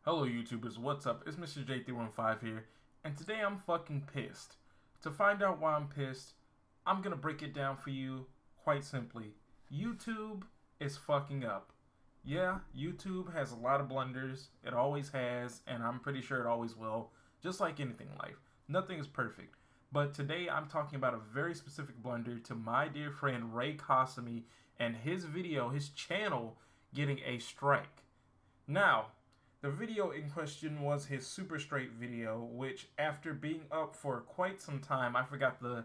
Hello YouTubers, what's up? It's Mr.J 315 here, and today I'm fucking pissed. To find out why I'm pissed, I'm gonna break it down for you quite simply. YouTube is fucking up. Yeah, YouTube has a lot of blunders, it always has, and I'm pretty sure it always will, just like anything in life. Nothing is perfect. But today I'm talking about a very specific blunder to my dear friend Rei Kasumi and his video, his channel, getting a strike. Now, the video in question was his Super Straight video, which after being up for quite some time, I forgot the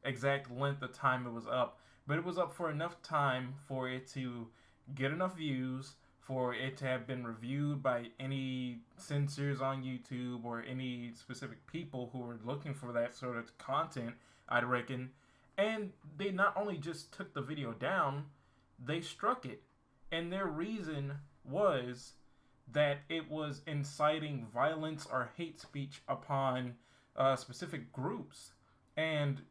exact length of time it was up, but it was up for enough time for it to get enough views, for it to have been reviewed by any censors on YouTube or any specific people who were looking for that sort of content, I'd reckon. And they not only just took the video down, they struck it. And their reason was that it was inciting violence or hate speech upon specific groups. And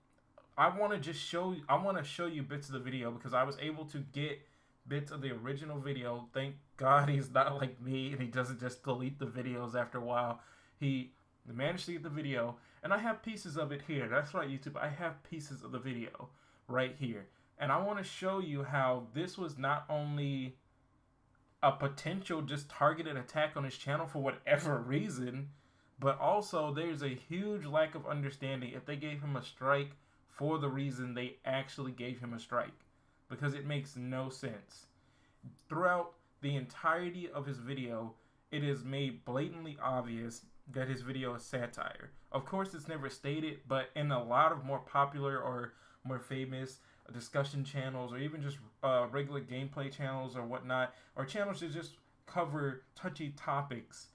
I want to just show you bits of the video because I was able to get bits of the original video. Thank God he's not like me and he doesn't just delete the videos after a while. He managed to get the video, and I have pieces of it here. That's right, YouTube. I have pieces of the video right here. And I want to show you how this was not only a potential just targeted attack on his channel for whatever reason, but also there's a huge lack of understanding if they gave him a strike for the reason they actually gave him a strike, because it makes no sense. Throughout the entirety of his video, it is made blatantly obvious that his video is satire. Of course, it's never stated, but in a lot of more popular or more famous discussion channels, or even just regular gameplay channels or whatnot, or channels that just cover touchy topics,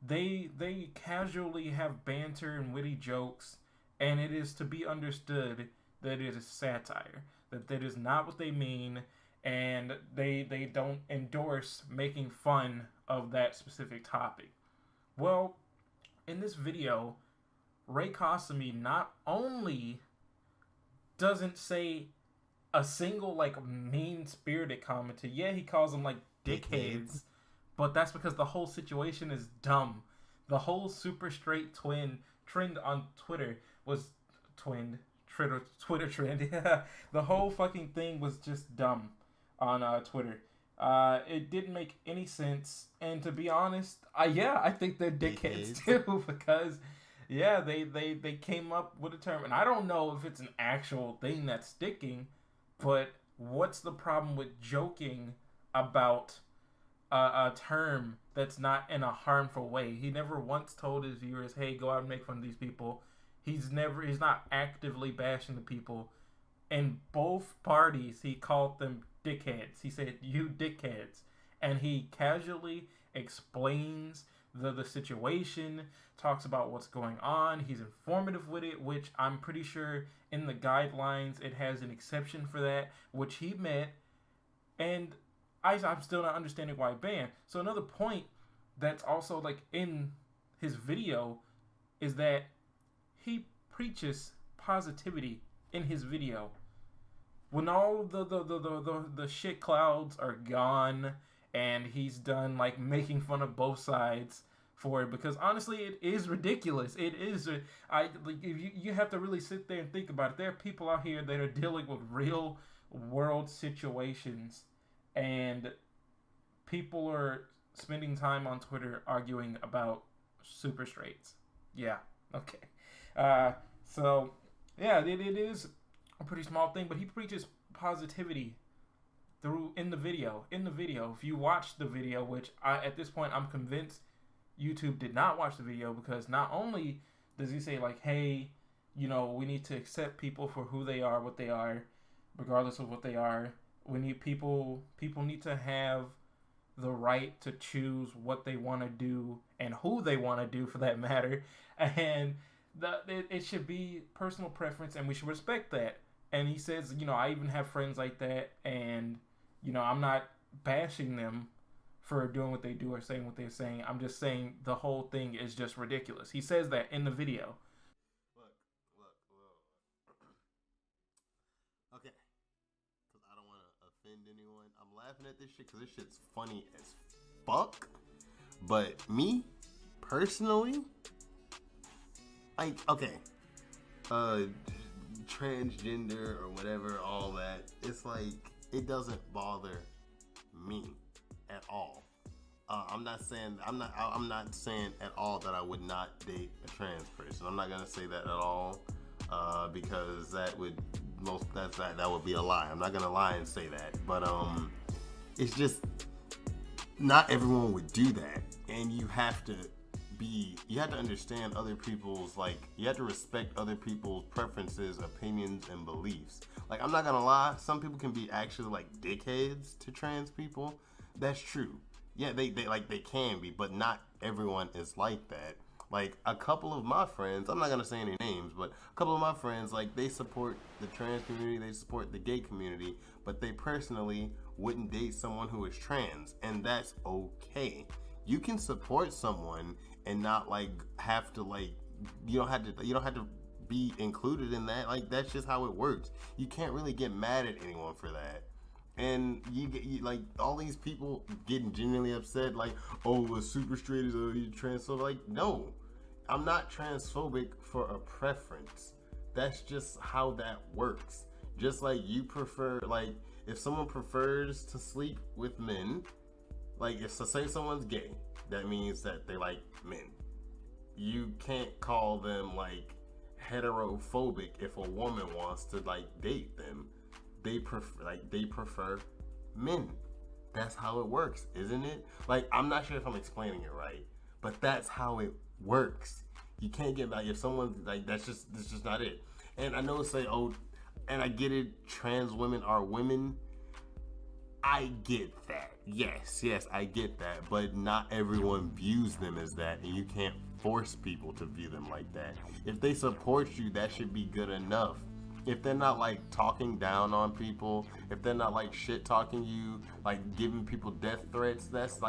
they casually have banter and witty jokes, and it is to be understood that it is satire, that is not what they mean, and they don't endorse making fun of that specific topic. Well, in this video, Rei Kasumi not only doesn't say a single like mean-spirited comment to, yeah, he calls them like dickheads, but that's because the whole situation is dumb. The whole Super Straight twin trend on Twitter was Twitter trend. Yeah, the whole fucking thing was just dumb on Twitter. It didn't make any sense, and to be honest, yeah, I think they're dickheads too, because yeah, they came up with a term, and I don't know if it's an actual thing that's sticking, but what's the problem with joking about a term that's not in a harmful way? He never once told his viewers, hey, go out and make fun of these people. He's not actively bashing the people. In both parties, he called them dickheads. He said, you dickheads. And he casually explains the situation, talks about what's going on. He's informative with it, which I'm pretty sure in the guidelines it has an exception for that, which he met. And I'm still not understanding why banned. So another point that's also like in his video is that he preaches positivity in his video. When all the shit clouds are gone and he's done like making fun of both sides for it, because honestly it is ridiculous. It is if you have to really sit there and think about it. There are people out here that are dealing with real world situations, and people are spending time on Twitter arguing about super straights. Yeah, okay. So yeah, it is a pretty small thing, but he preaches positivity in the video. If you watch the video, which at this point I'm convinced YouTube did not watch the video, because not only does he say like, hey, you know, we need to accept people for who they are, what they are, regardless of what they are. We need people need to have the right to choose what they want to do and who they want to do, for that matter, and it should be personal preference, and we should respect that. And he says, you know, I even have friends like that, and you know, I'm not bashing them for doing what they do or saying what they're saying. I'm just saying the whole thing is just ridiculous. He says that in the video. Look. Okay. Because I don't want to offend anyone. I'm laughing at this shit because this shit's funny as fuck. But me, personally, like, okay, transgender or whatever, all that, it's like, it doesn't bother me at all. I'm not saying at all that I would not date a trans person. I'm not gonna say that at all, because that would be a lie. I'm not gonna lie and say that, but it's just not everyone would do that, and you have to understand other people's, like, you have to respect other people's preferences, opinions, and beliefs. Like, I'm not gonna lie, some people can be actually like dickheads to trans people. That's true. Yeah, they can be, but not everyone is like that. Like, a couple of my friends, I'm not gonna say any names, but a couple of my friends, like, they support the trans community, they support the gay community, but they personally wouldn't date someone who is trans, and that's okay. You can support someone and not, like, have to, like, you don't have to be included in that. Like, that's just how it works. You can't really get mad at anyone for that. And you like, all these people getting genuinely upset, like, oh, a super straight is you transphobic. Like, no, I'm not transphobic for a preference. That's just how that works. Just like you prefer, like, if someone prefers to sleep with men, like, if say someone's gay, that means that they like men. You can't call them, like, heterophobic if a woman wants to, like, date them. They prefer men. That's how it works, isn't it? Like, I'm not sure if I'm explaining it right, but that's how it works. You can't get, like, if someone, like, that's just not it. And I know it's like, oh, and I get it, trans women are women. I get that. Yes, I get that. But not everyone views them as that, and you can't force people to view them like that. If they support you, that should be good enough. If they're not, like, talking down on people, if they're not, like, shit talking you, like, giving people death threats, that's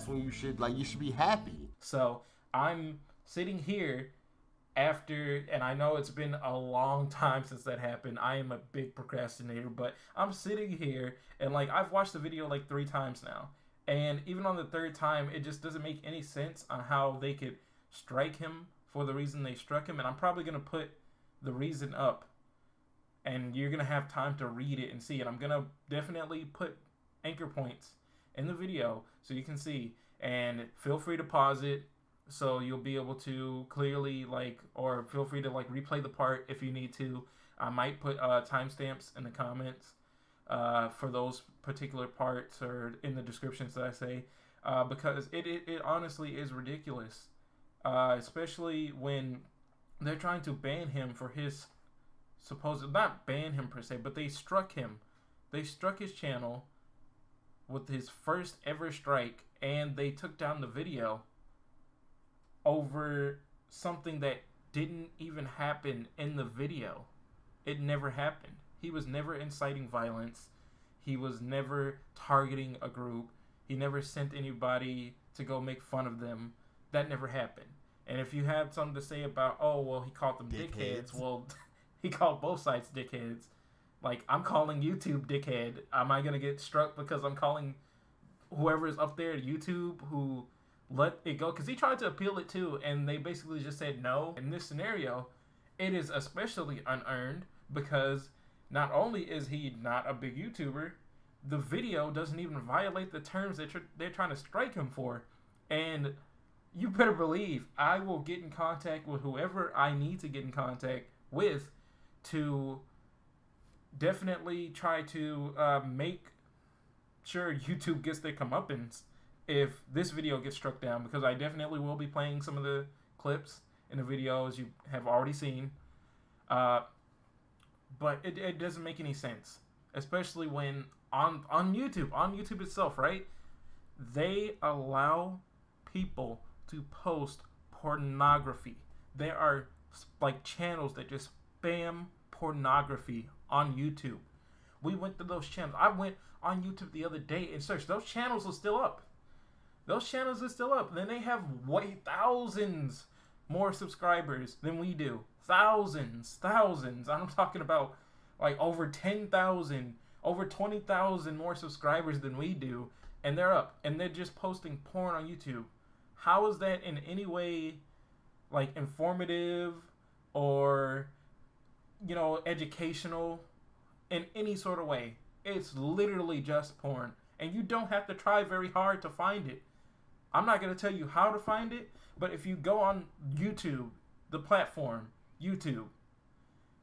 when you should be happy. So I'm sitting here after, and I know it's been a long time since that happened. I am a big procrastinator, but I'm sitting here and, like, I've watched the video like 3 times now, and even on the 3rd time, it just doesn't make any sense on how they could strike him for the reason they struck him. And I'm probably gonna put the reason up, and you're gonna have time to read it and see it. I'm gonna definitely put anchor points in the video so you can see, and feel free to pause it so you'll be able to clearly, like, or feel free to, like, replay the part if you need to. I might put timestamps in the comments for those particular parts, or in the descriptions that I say, because it honestly is ridiculous, especially when they're trying to ban him for his supposed, not ban him per se, but they struck him. They struck his channel with his first ever strike, and they took down the video over something that didn't even happen in the video. It never happened. He was never inciting violence. He was never targeting a group. He never sent anybody to go make fun of them. That never happened. And if you have something to say about, oh, well, he called them dickheads, well, he called both sides dickheads. Like, I'm calling YouTube dickhead. Am I going to get struck because I'm calling whoever's up there at YouTube who let it go? Because he tried to appeal it too, and they basically just said no. In this scenario, it is especially unearned because not only is he not a big YouTuber, the video doesn't even violate the terms that they're trying to strike him for. And you better believe I will get in contact with whoever I need to get in contact with to definitely try to make sure YouTube gets their comeuppance if this video gets struck down, because I definitely will be playing some of the clips in the video, as you have already seen. But it doesn't make any sense, especially when on YouTube itself, right? They allow people to post pornography. There are, like, channels that just spam pornography on YouTube. We went to those channels. I went on YouTube the other day and searched. Those channels are still up. Then they have thousands more subscribers than we do. Thousands. I'm talking about, like, over 10,000, over 20,000 more subscribers than we do. And they're up. And they're just posting porn on YouTube. How is that in any way like informative or, you know, educational in any sort of way? It's literally just porn. And you don't have to try very hard to find it. I'm not going to tell you how to find it, but if you go on YouTube, the platform, YouTube,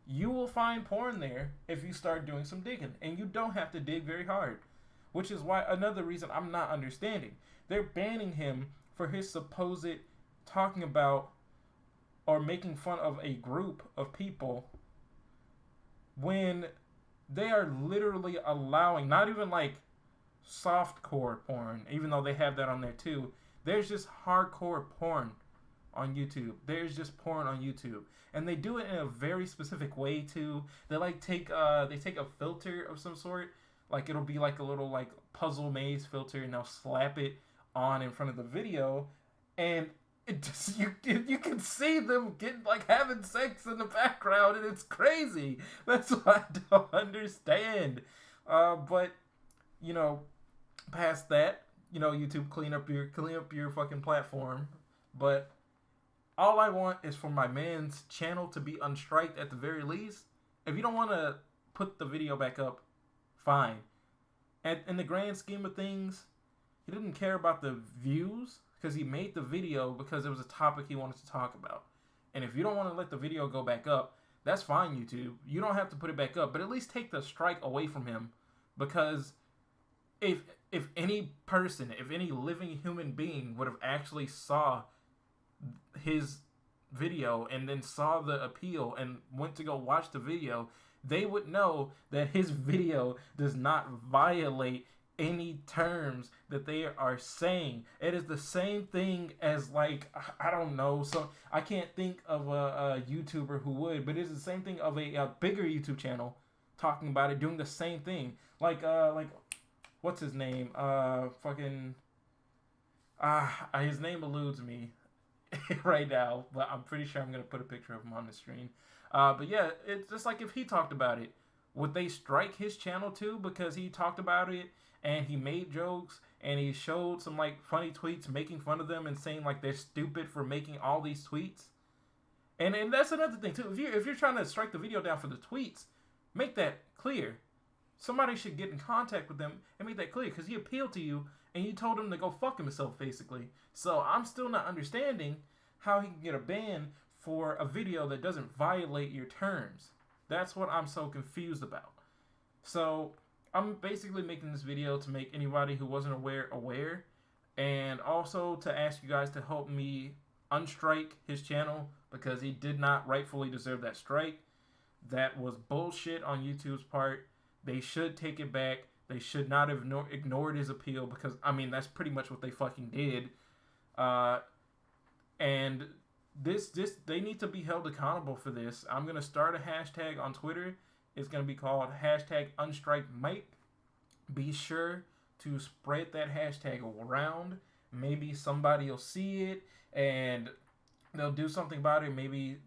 you will find porn there if you start doing some digging. And you don't have to dig very hard. Which is why another reason I'm not understanding. They're banning him for his supposed talking about or making fun of a group of people when they are literally allowing, not even like softcore porn, even though they have that on there too. There's just hardcore porn on YouTube. There's just porn on YouTube, and they do it in a very specific way too. They like take a filter of some sort, like it'll be like a little like puzzle maze filter, and they'll slap it on in front of the video, and it just you can see them getting like having sex in the background, and it's crazy. That's what I don't understand. But you know, past that, you know, YouTube, clean up your fucking platform. But all I want is for my man's channel to be unstriked at the very least. If you don't want to put the video back up, fine. And in the grand scheme of things, he didn't care about the views because he made the video because it was a topic he wanted to talk about. And if you don't want to let the video go back up, that's fine, YouTube. You don't have to put it back up, but at least take the strike away from him, because if any person, if any living human being would have actually saw his video and then saw the appeal and went to go watch the video, they would know that his video does not violate any terms that they are saying. It is the same thing as, like, I don't know, so I can't think of a YouTuber who would, but it's the same thing of a bigger YouTube channel talking about it, doing the same thing. Like what's his name? His name eludes me right now, but I'm pretty sure I'm gonna put a picture of him on the screen. But yeah, it's just like if he talked about it, would they strike his channel too because he talked about it and he made jokes and he showed some like funny tweets making fun of them and saying like they're stupid for making all these tweets? And that's another thing too. If you're trying to strike the video down for the tweets, make that clear. Somebody should get in contact with them and make that clear, because he appealed to you and you told him to go fuck himself, basically. So I'm still not understanding how he can get a ban for a video that doesn't violate your terms. That's what I'm so confused about. So I'm basically making this video to make anybody who wasn't aware, and also to ask you guys to help me unstrike his channel, because he did not rightfully deserve that strike. That was bullshit on YouTube's part. They should take it back. They should not have ignored his appeal, because, I mean, that's pretty much what they fucking did. And this they need to be held accountable for this. I'm going to start a hashtag on Twitter. It's going to be called #UnstrikeMike. Be sure to spread that hashtag around. Maybe somebody will see it and they'll do something about it. Maybe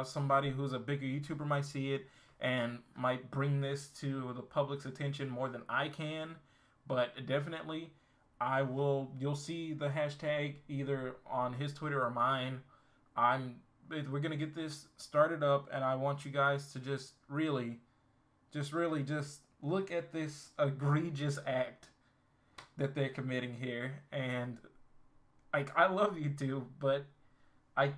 somebody who's a bigger YouTuber might see it and might bring this to the public's attention more than I can. But definitely, you'll see the hashtag either on his Twitter or mine. We're gonna get this started up, and I want you guys to just really look at this egregious act that they're committing here. And like, I love YouTube, but I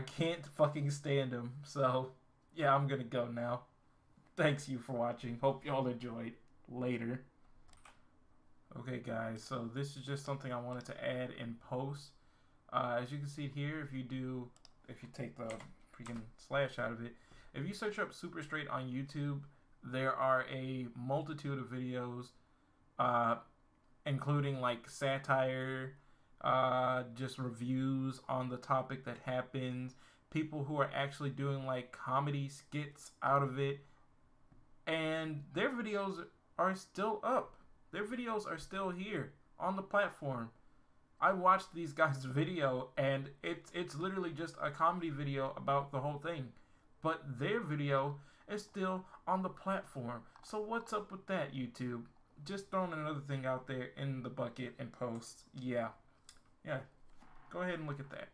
can't fucking stand them. So yeah, I'm gonna go now. Thanks you for watching. Hope y'all enjoyed. Later. Okay guys, so this is just something I wanted to add in post. As you can see here, if you take the freaking slash out of it, if you search up Super Straight on YouTube, there are a multitude of videos, including like satire, just reviews on the topic that happens, people who are actually doing like comedy skits out of it, and their videos are still up. Their videos are still here on the platform. I watched these guys' video, and it's literally just a comedy video about the whole thing, but their video is still on the platform. So what's up with that, YouTube? Just throwing another thing out there in the bucket and post. Yeah. Go ahead and look at that.